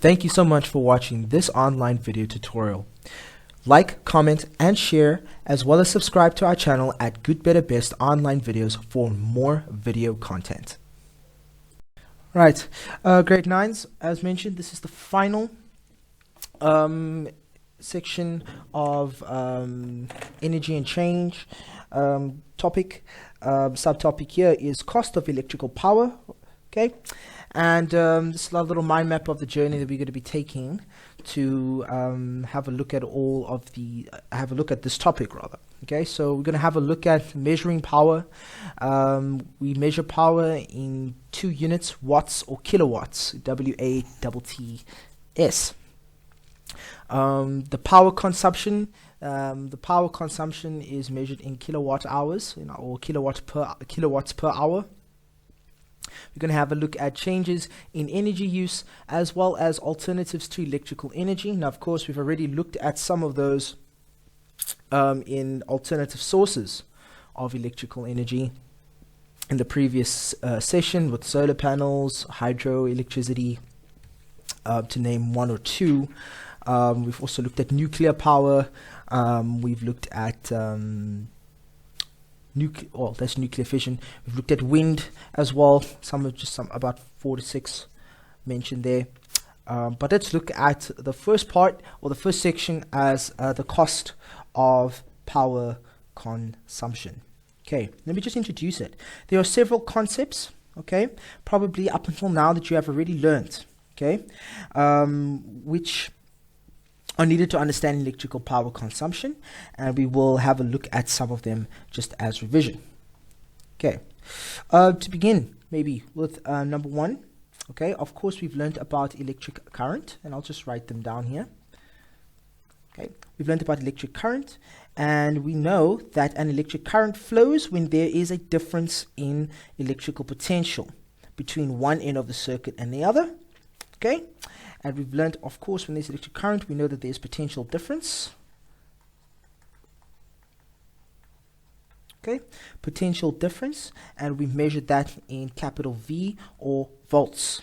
Thank you so much for watching this online video tutorial. Like, comment, and share, as well as subscribe to our channel at Good Better Best Online Videos for more video content. Right, grade 9s, as mentioned, this is the final section of energy and change topic. Subtopic here is cost of electrical power. Okay, and this is a little mind map of the journey that we're going to be taking to have a look at this topic rather. Okay, so we're going to have a look at measuring power. We measure power in 2 units, watts or kilowatts, W-A-T-T-S. The power consumption. The power consumption is measured in kilowatt hours, or kilowatts per hour. We're going to have a look at changes in energy use as well as alternatives to electrical energy. Now, of course, we've already looked at some of those in alternative sources of electrical energy in the previous session with solar panels, hydroelectricity, to name 1 or 2. We've also looked at nuclear power. We've looked at that's nuclear fission. We've looked at wind as well. Some about 4 to 6 mentioned there. But let's look at the first part, or the first section, as the cost of power consumption. Okay, let me just introduce it. There are several concepts, okay, probably up until now that you have already learned, okay, which are needed to understand electrical power consumption, and we will have a look at some of them just as revision. Okay, to begin maybe with number 1. Okay, of course we've learned about electric current, and I'll just write them down here. Okay, we've learned about electric current, and we know that an electric current flows when there is a difference in electrical potential between one end of the circuit and the other. Okay, and we've learned, of course, when there's electric current, we know that there's potential difference. Okay, potential difference, and we measured that in capital V, or volts.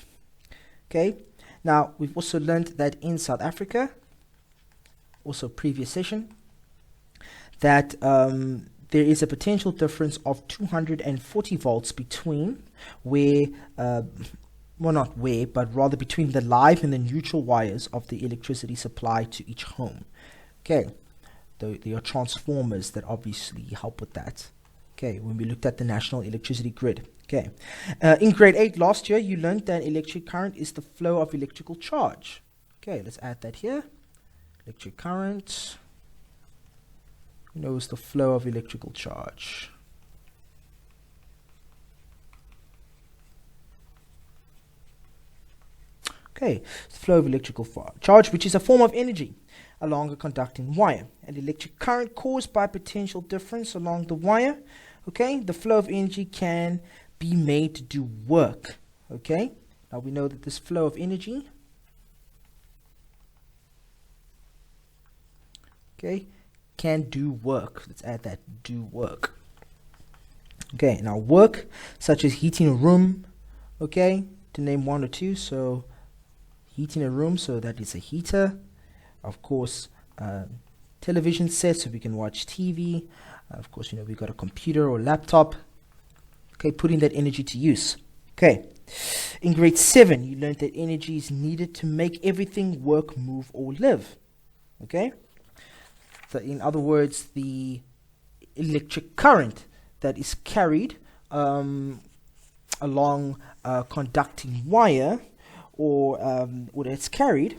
Okay, now we've also learned that in South Africa, also previous session, that there is a potential difference of 240 volts between where well, not where, but rather between the live and the neutral wires of the electricity supply to each home. Okay, there are transformers that obviously help with that. Okay, when we looked at the national electricity grid. Okay, in grade 8 last year, you learned that electric current is the flow of electrical charge. Okay, let's add that here. Electric current, is the flow of electrical charge. Okay, the flow of electrical charge, which is a form of energy along a conducting wire. And electric current caused by potential difference along the wire. Okay, the flow of energy can be made to do work. Okay, now we know that this flow of energy, okay, can do work. Let's add that, do work. Okay, now work such as heating a room, okay, to name 1 or 2. So heating a room, so that is a heater. Of course, television set, so we can watch TV. Of course, we've got a computer or laptop. Okay, putting that energy to use. Okay, in grade 7, you learned that energy is needed to make everything work, move, or live. Okay, so in other words, the electric current that is carried along a conducting wire, or it's carried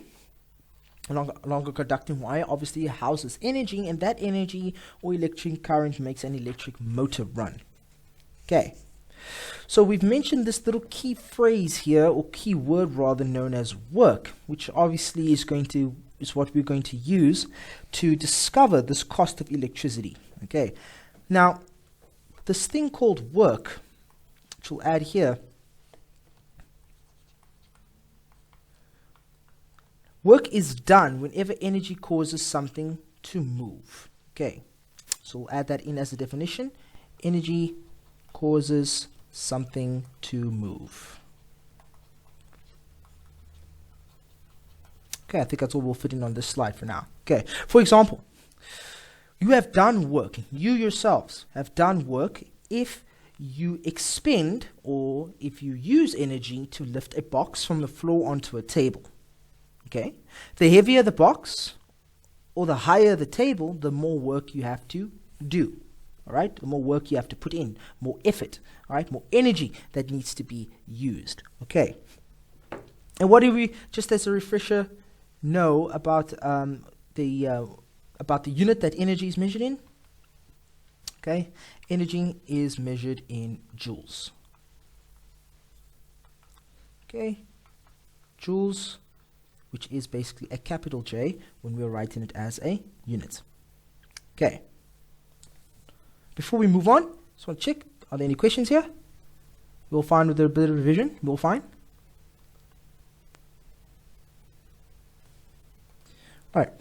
along a conducting wire, obviously houses energy, and that energy or electric current makes an electric motor run. Okay, so we've mentioned this little key phrase here, or key word rather, known as work, which obviously is what we're going to use to discover this cost of electricity. Okay, now this thing called work, which we'll add here. Work is done whenever energy causes something to move. Okay, so we'll add that in as a definition. Energy causes something to move. Okay, I think that's all we'll fit in on this slide for now. Okay, for example, you have done work, you yourselves have done work if you expend or if you use energy to lift a box from the floor onto a table. Okay, the heavier the box or the higher the table, the more work you have to do. All right, the more work you have to put in, more effort, all right, more energy that needs to be used. Okay, and what do we, just as a refresher, know about the unit that energy is measured in? Okay, energy is measured in joules. Okay, joules, which is basically a capital J when we're writing it as a unit. Okay. Before we move on, just want to check, are there any questions here? We'll find with a bit of revision, we'll find. Alright,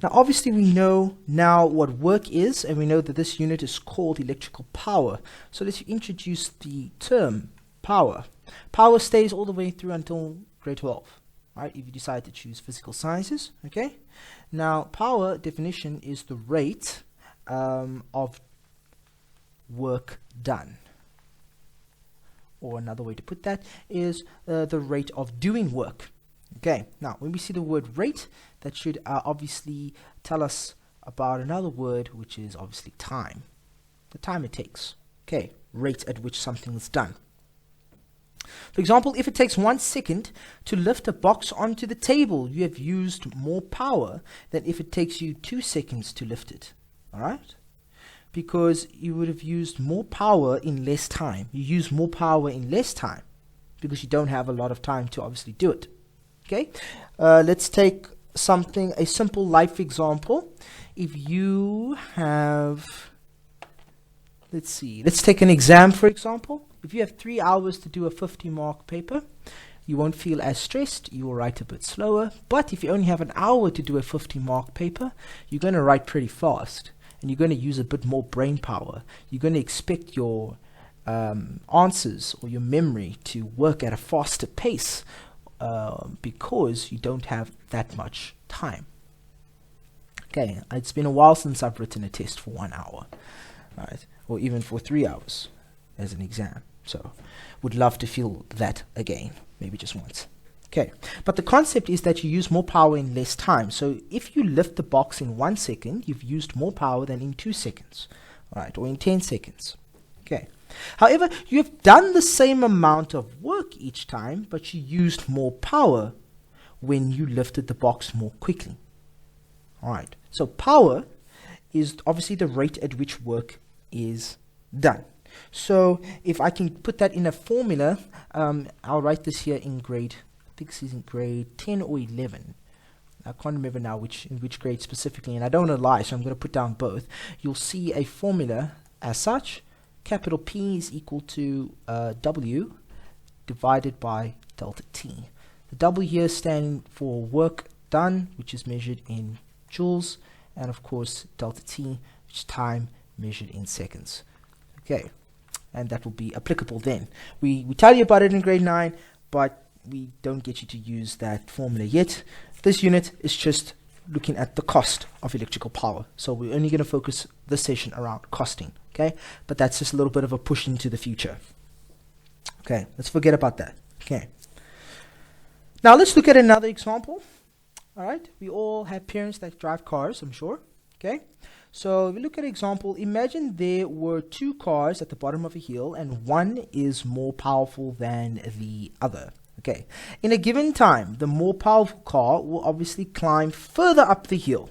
now obviously we know now what work is, and we know that this unit is called electrical power. So let's introduce the term power. Power stays all the way through until grade 12, right, if you decide to choose physical sciences. Okay, now power definition is the rate of work done, or another way to put that is the rate of doing work. Okay, now when we see the word rate, that should obviously tell us about another word, which is obviously time, the time it takes. Okay, rate at which something is done. For example, if it takes 1 second to lift a box onto the table, you have used more power than if it takes you 2 seconds to lift it. All right, because you would have used more power in less time. You use more power in less time because you don't have a lot of time to obviously do it. Okay, let's take a simple life example. If you have, let's take an exam for example. If you have 3 hours to do a 50-mark paper, you won't feel as stressed, you will write a bit slower. But if you only have an hour to do a 50-mark paper, you're going to write pretty fast, and you're going to use a bit more brain power. You're going to expect your answers or your memory to work at a faster pace because you don't have that much time. Okay, it's been a while since I've written a test for 1 hour, right, or even for 3 hours as an exam. So would love to feel that again, maybe just once. Okay, but the concept is that you use more power in less time. So if you lift the box in 1 second, you've used more power than in 2 seconds, right, or in 10 seconds. Okay, however, you have done the same amount of work each time, but you used more power when you lifted the box more quickly. All right, so power is obviously the rate at which work is done. So if I can put that in a formula, I'll write this here in grade, I think this is in grade 10 or 11. I can't remember now in which grade specifically, and I don't want to lie, so I'm going to put down both. You'll see a formula as such. Capital P is equal to W divided by delta T. The W here standing for work done, which is measured in joules, and of course delta T, which is time measured in seconds. Okay, and that will be applicable then. We tell you about it in grade 9, but we don't get you to use that formula yet. This unit is just looking at the cost of electrical power. So we're only going to focus this session around costing. Okay, but that's just a little bit of a push into the future. Okay, let's forget about that. Okay, now let's look at another example. All right, we all have parents that drive cars, I'm sure. Okay, so if we look at an example, imagine there were 2 cars at the bottom of a hill and one is more powerful than the other. Okay, in a given time, the more powerful car will obviously climb further up the hill.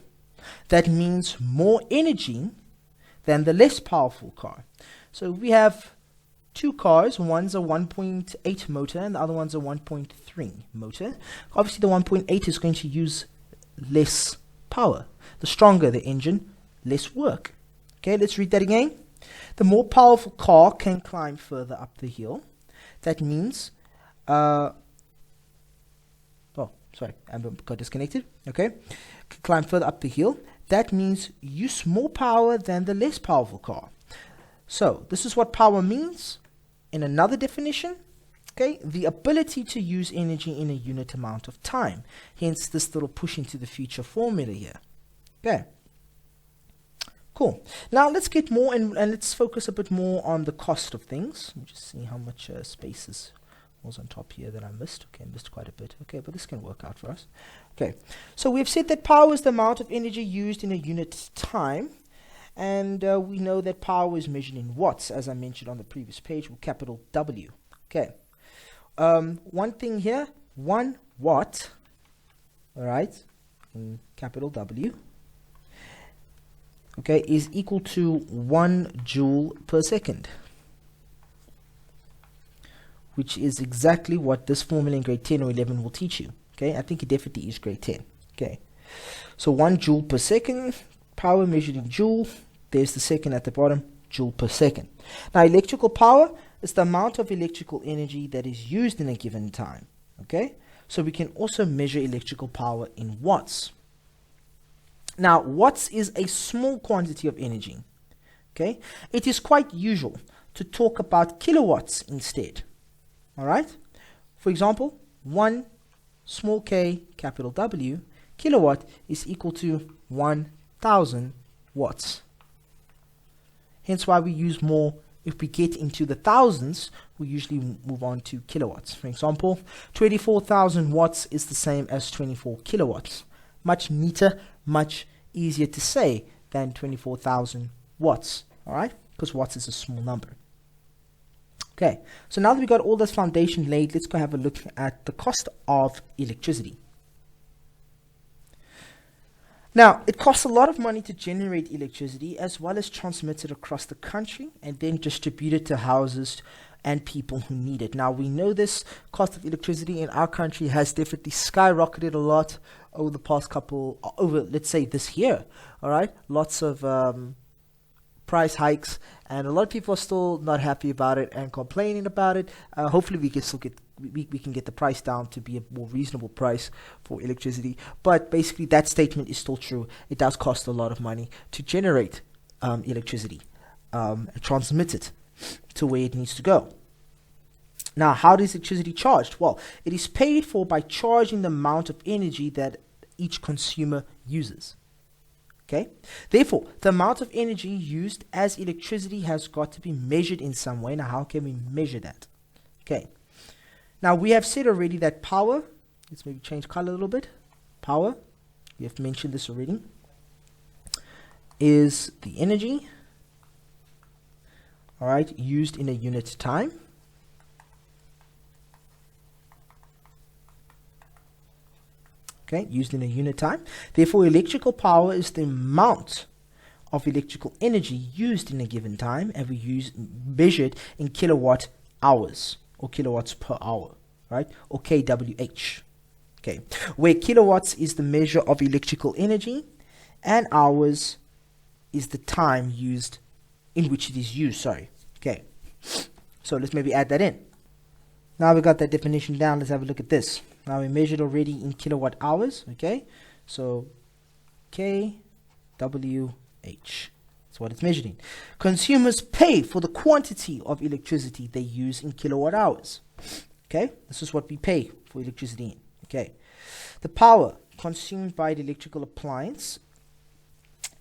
That means more energy than the less powerful car. So we have 2 cars, one's a 1.8 motor and the other one's a 1.3 motor. Obviously the 1.8 is going to use less power. The stronger the engine, less work. Okay, let's read that again. The more powerful car can climb further up the hill. That means I got disconnected. Okay, climb further up the hill. That means use more power than the less powerful car. So this is what power means. In another definition, Okay, the ability to use energy in a unit amount of time. Hence this little push into the future formula here. Okay. Cool. Now let's get more and let's focus a bit more on the cost of things. Let me just see how much spaces was on top here that I missed. Okay, I missed quite a bit. Okay, but this can work out for us. Okay, so we've said that power is the amount of energy used in a unit time. And we know that power is measured in watts, as I mentioned on the previous page, with capital W. Okay. One thing here, 1 watt, all right, in capital W, okay, is equal to 1 joule per second, which is exactly what this formula in grade 10 or 11 will teach you. Okay, I think it definitely is grade 10. Okay, so 1 joule per second, power measured in joule. There's the second at the bottom, joule per second. Now, electrical power is the amount of electrical energy that is used in a given time. Okay, so we can also measure electrical power in watts. Now, watts is a small quantity of energy. Okay, it is quite usual to talk about kilowatts instead. All right, for example, 1 small k capital W kilowatt is equal to 1,000 watts. Hence why we use more. If we get into the thousands, we usually move on to kilowatts. For example, 24,000 watts is the same as 24 kilowatts. Much neater, much easier to say than 24,000 watts. All right, because watts is a small number. Okay, so now that we got all this foundation laid, let's go have a look at the cost of electricity. Now, it costs a lot of money to generate electricity as well as transmit it across the country and then distribute it to houses and people who need it. Now, we know this cost of electricity in our country has definitely skyrocketed a lot over the past let's say this year. All right, lots of price hikes, and a lot of people are still not happy about it and complaining about it. Hopefully, we can still we can get the price down to be a more reasonable price for electricity. But basically, that statement is still true. It does cost a lot of money to generate electricity, and transmit it to where it needs to go. Now, how is electricity charged? Well, it is paid for by charging the amount of energy that each consumer uses. Okay? Therefore, the amount of energy used as electricity has got to be measured in some way. Now, how can we measure that? Okay. Now, we have said already that power, let's maybe change color a little bit. Power, we have mentioned this already, is the energy, all right, used in a unit time. Okay, used in a unit time. Therefore, electrical power is the amount of electrical energy used in a given time, and we measure it in kilowatt hours or kilowatts per hour, right? Or kWh. Okay, where kilowatts is the measure of electrical energy, and hours is the time used in which it is used. Sorry. Okay, so let's maybe add that in. Now we got that definition down. Let's have a look at this. Now we measured already in kilowatt hours. Okay, so kWh. That's what it's measured in. Consumers pay for the quantity of electricity they use in kilowatt hours. Okay, this is what we pay for electricity in. Okay, the power consumed by the electrical appliance,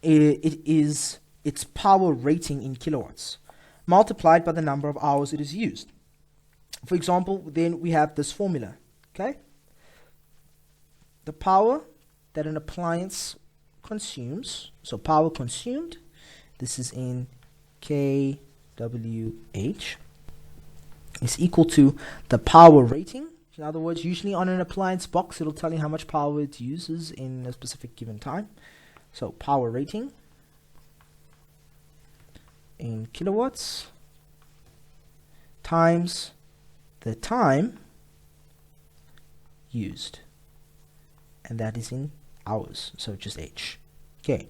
it is its power rating in kilowatts multiplied by the number of hours it is used. For example, then we have this formula. Okay, the power that an appliance consumes, so power consumed, this is in kWh, is equal to the power rating. In other words, usually on an appliance box, it'll tell you how much power it uses in a specific given time. So power rating in kilowatts times the time used, and that is in hours, so just H. Okay,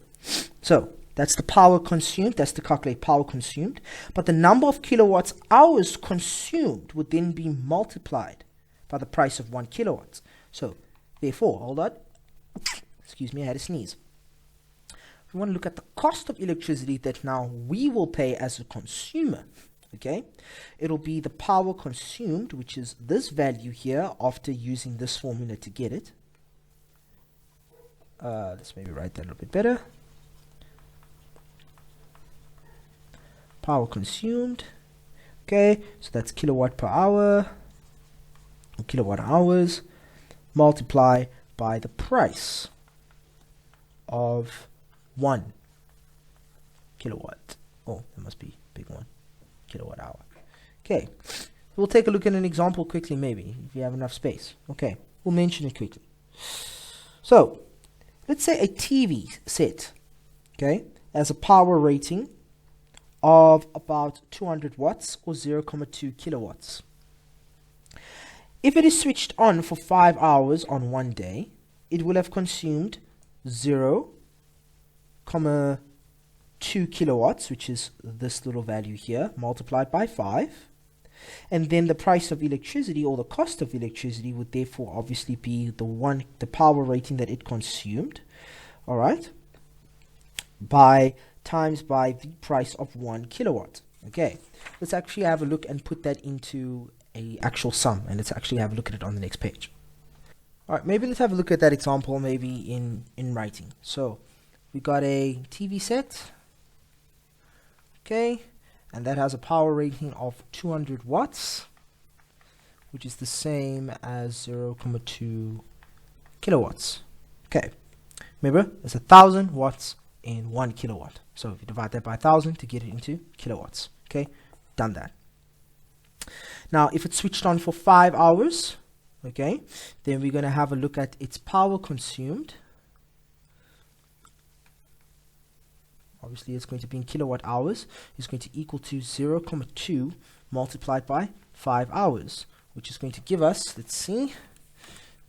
so that's the power consumed. That's to calculate power consumed. But the number of kilowatts hours consumed would then be multiplied by the price of 1 kilowatt. So therefore, hold on, excuse me, I had a sneeze. We want to look at the cost of electricity that now we will pay as a consumer. okay, it'll be the power consumed, which is this value here after using this formula to get it. Let's maybe write that a little bit better. Power consumed, okay, so that's kilowatt per hour, or kilowatt hours, multiply by the price of 1 kilowatt. Oh, that must be a big one. Kilowatt hour. Okay, we'll take a look at an example quickly, maybe, if you have enough space. Okay, we'll mention it quickly. So, let's say a TV set, okay, has a power rating of about 200 watts or 0.2 kilowatts. If it is switched on for 5 hours on one day, it will have consumed 0.2 kilowatts, which is this little value here, multiplied by 5. And then the price of electricity, or the cost of electricity, would therefore obviously be the power rating that it consumed, all right, times by the price of 1 kilowatt. Okay, let's actually have a look and put that into a actual sum, and let's actually have a look at it on the next page. All right, maybe let's have a look at that example maybe in writing. So we got a TV set, okay, and that has a power rating of 200 watts, which is the same as 0.2 kilowatts. Okay, remember, it's 1,000 watts in 1 kilowatt. So if you divide that by 1,000 to get it into kilowatts. Okay, done that. Now, if it's switched on for 5 hours, okay, then we're going to have a look at its power consumed. Obviously, it's going to be in kilowatt hours. It's going to equal to 0.2 multiplied by 5 hours, which is going to give us, let's see,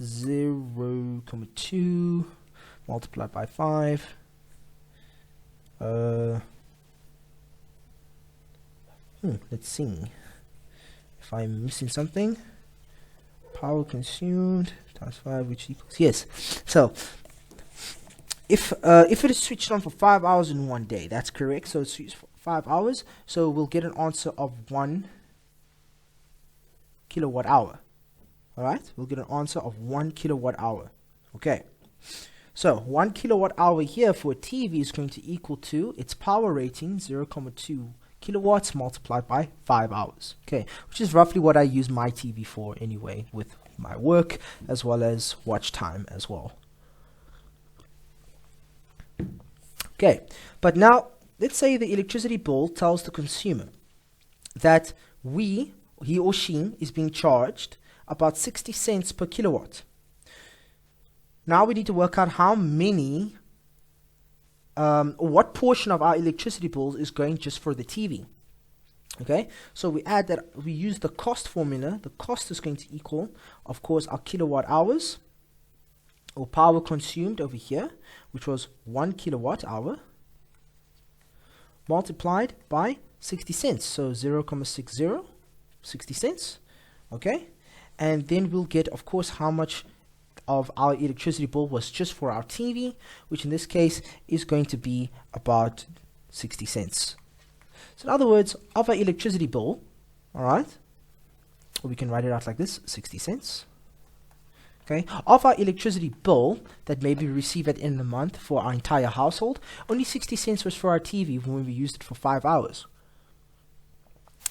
0.2 multiplied by 5. Let's see if I'm missing something. Power consumed times 5, which equals, yes. So if it is switched on for 5 hours in one day, that's correct. So it's switched for 5 hours. So we'll get an answer of 1 kilowatt hour. All right, we'll get an answer of 1 kilowatt hour. Okay. So 1 kilowatt hour here for a TV is going to equal to its power rating, 0.2 kilowatts multiplied by 5 hours. Okay, which is roughly what I use my TV for anyway, with my work as well as watch time as well. Okay, but now let's say the electricity bill tells the consumer that he or she is being charged about 60 cents per kilowatt. Now we need to work out how many, or what portion of our electricity bills is going just for the TV. Okay, so we add that, we use the cost formula. The cost is going to equal, of course, our kilowatt hours, or power consumed over here, which was 1 kilowatt hour, multiplied by 60 cents. So 0.60, 60 cents. Okay, and then we'll get, of course, how much of our electricity bill was just for our TV, which in this case is going to be about 60 cents. So in other words, of our electricity bill, all right, or we can write it out like this, 60 cents. Okay, of our electricity bill that maybe we receive at the end of the month for our entire household, only 60 cents was for our TV when we used it for 5 hours.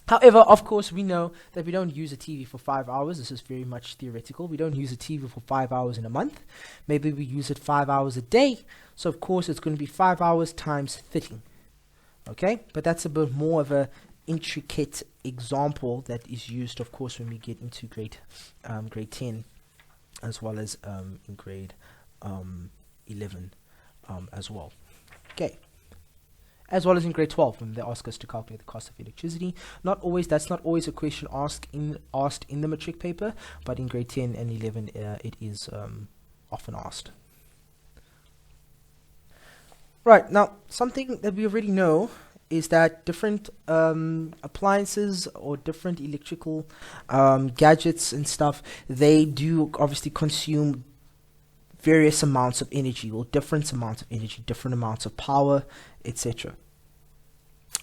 However, of course, we know that we don't use a TV for 5 hours. This is very much theoretical. We don't use a TV for 5 hours in a month. Maybe we use it 5 hours a day. So, of course, it's going to be 5 hours times 30. Okay? But that's a bit more of a intricate example that is used, of course, when we get into grade 10, as well as in grade 11 as well. Okay. As well as in grade 12 when they ask us to calculate the cost of electricity. That's not always a question asked in the matric paper, but in grade 10 and 11 it is often asked. Right, now something that we already know is that different appliances or different electrical gadgets and stuff, they do obviously consume various amounts of energy, or different amounts of energy, different amounts of power, etc.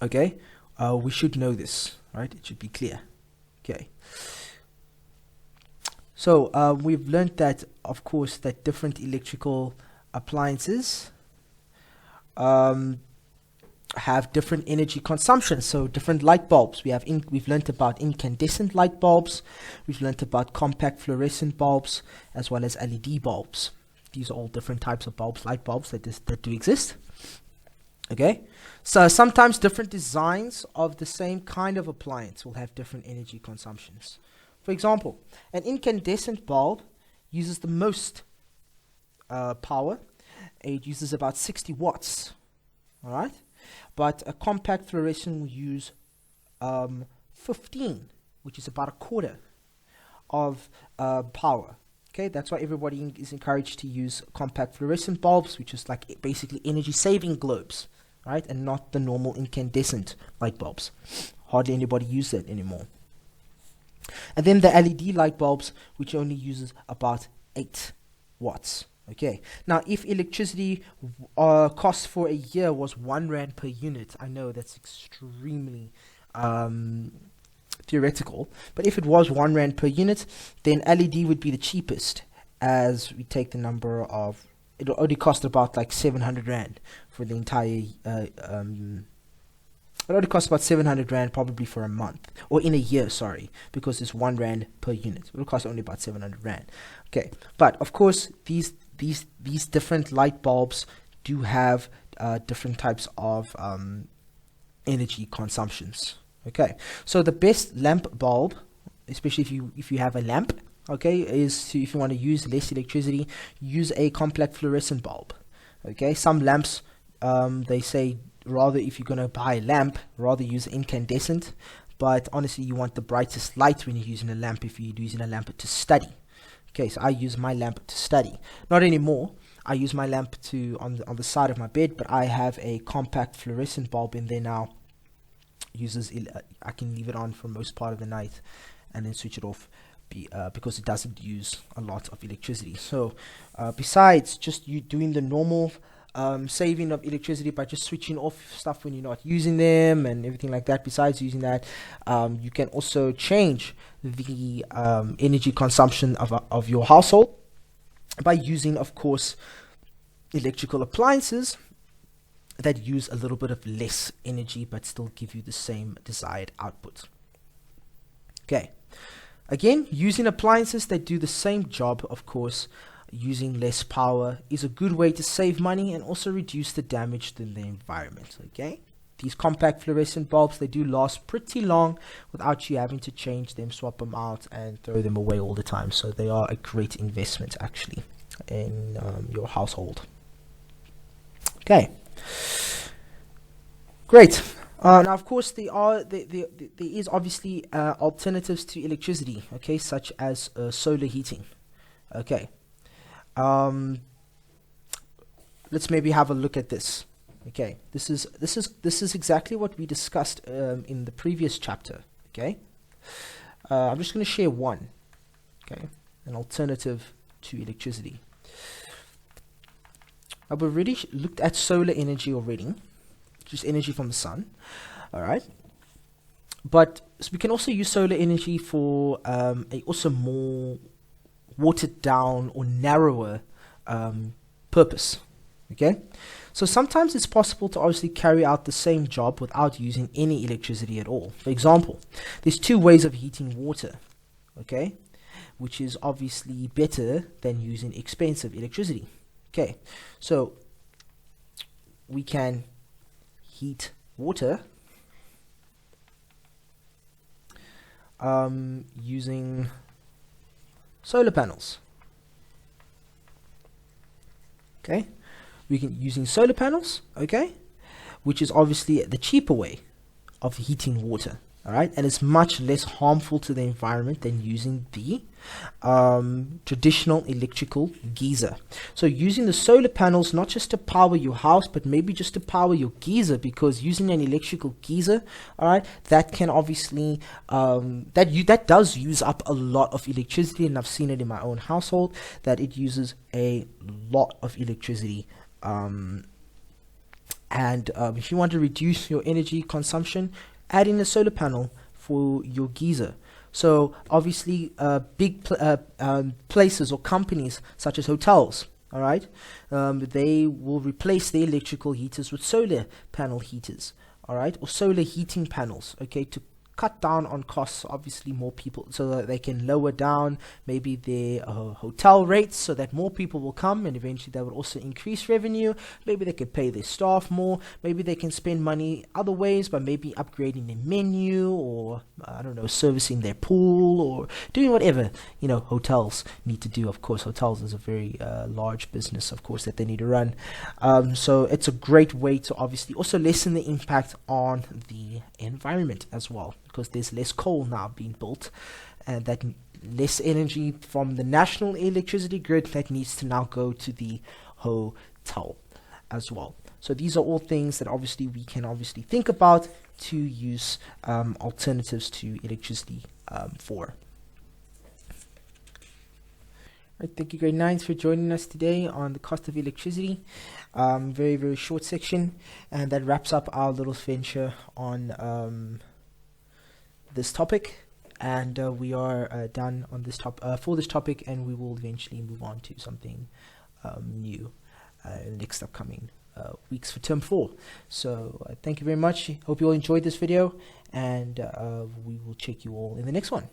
Okay, we should know this, right? It should be clear. Okay. So we've learned that, of course, that different electrical appliances have different energy consumption. So different light bulbs. We've learned about incandescent light bulbs. We've learned about compact fluorescent bulbs, as well as LED bulbs. These are all different types of bulbs, light bulbs that do exist. Okay, so sometimes different designs of the same kind of appliance will have different energy consumptions. For example, an incandescent bulb uses the most power. It uses about 60 watts. All right, but a compact fluorescent will use 15, which is about a quarter of power. Okay, that's why everybody is encouraged to use compact fluorescent bulbs, which is like basically energy saving globes, right? And not the normal incandescent light bulbs. Hardly anybody uses that anymore. And then the LED light bulbs, which only uses about 8 watts. Okay, now if electricity cost for a year was 1 rand per unit, I know that's extremely theoretical, but if it was 1 rand per unit, then LED would be the cheapest, as we take the number of, it'll only cost about like 700 rand for the entire it only costs about 700 rand probably for a month, or in a year, sorry, because it's 1 rand per unit. It'll cost only about 700 rand. Okay, but of course these different light bulbs do have different types of energy consumptions. Okay, so the best lamp bulb, especially if you have a lamp, okay, is if you want to use less electricity, use a compact fluorescent bulb. Okay, some lamps they say rather, if you're going to buy a lamp, rather use incandescent, but honestly you want the brightest light when you're using a lamp if you're using a lamp to study. Okay, so I use my lamp to study. Not anymore. I use my lamp on the side of my bed, but I have a compact fluorescent bulb in there now. I can leave it on for most part of the night and then switch it off because it doesn't use a lot of electricity. So besides just you doing the normal saving of electricity by just switching off stuff when you're not using them and everything like that, besides using that, you can also change the energy consumption of your household by using, of course, electrical appliances that use a little bit of less energy but still give you the same desired output. Okay, again, using appliances that do the same job, of course, using less power is a good way to save money and also reduce the damage to the environment. Okay, these compact fluorescent bulbs, they do last pretty long without you having to change them, swap them out and throw them away all the time. So they are a great investment actually in your household. Okay, great. Now, of course, there is obviously alternatives to electricity. Okay, such as solar heating. Okay. Let's maybe have a look at this. Okay, this is exactly what we discussed in the previous chapter. Okay, I'm just going to share one. Okay, an alternative to electricity. I've already looked at solar energy already, just energy from the sun. All right, but so we can also use solar energy for a also more watered down or narrower purpose. Okay, so sometimes it's possible to obviously carry out the same job without using any electricity at all. For example, there's 2 ways of heating water, okay, which is obviously better than using expensive electricity. Okay, so we can heat water using solar panels. Okay, we can using solar panels, okay, which is obviously the cheaper way of heating water. All right, and it's much less harmful to the environment than using the traditional electrical geyser. So using the solar panels, not just to power your house, but maybe just to power your geyser, because using an electrical geyser, all right, that can obviously that does use up a lot of electricity, and I've seen it in my own household that it uses a lot of electricity. And if you want to reduce your energy consumption, adding a solar panel for your geyser. So obviously, big places or companies such as hotels, all right, they will replace their electrical heaters with solar panel heaters, all right, or solar heating panels, okay, to cut down on costs. Obviously, more people, so that they can lower down maybe their hotel rates, so that more people will come, and eventually that would also increase revenue. Maybe they could pay their staff more. Maybe they can spend money other ways by maybe upgrading their menu, or I don't know, servicing their pool, or doing whatever hotels need to do. Of course, hotels is a very large business, of course, that they need to run. So it's a great way to obviously also lessen the impact on the environment as well, because there's less coal now being built, and that less energy from the national electricity grid that needs to now go to the hotel as well. So these are all things that obviously we can obviously think about to use alternatives to electricity for. Right, thank you, grade 9s, for joining us today on the cost of electricity. Very, very short section, and that wraps up our little venture on this topic, and we are done on this for this topic, and we will eventually move on to something new next upcoming weeks for term 4. So thank you very much. Hope you all enjoyed this video, and we will check you all in the next one.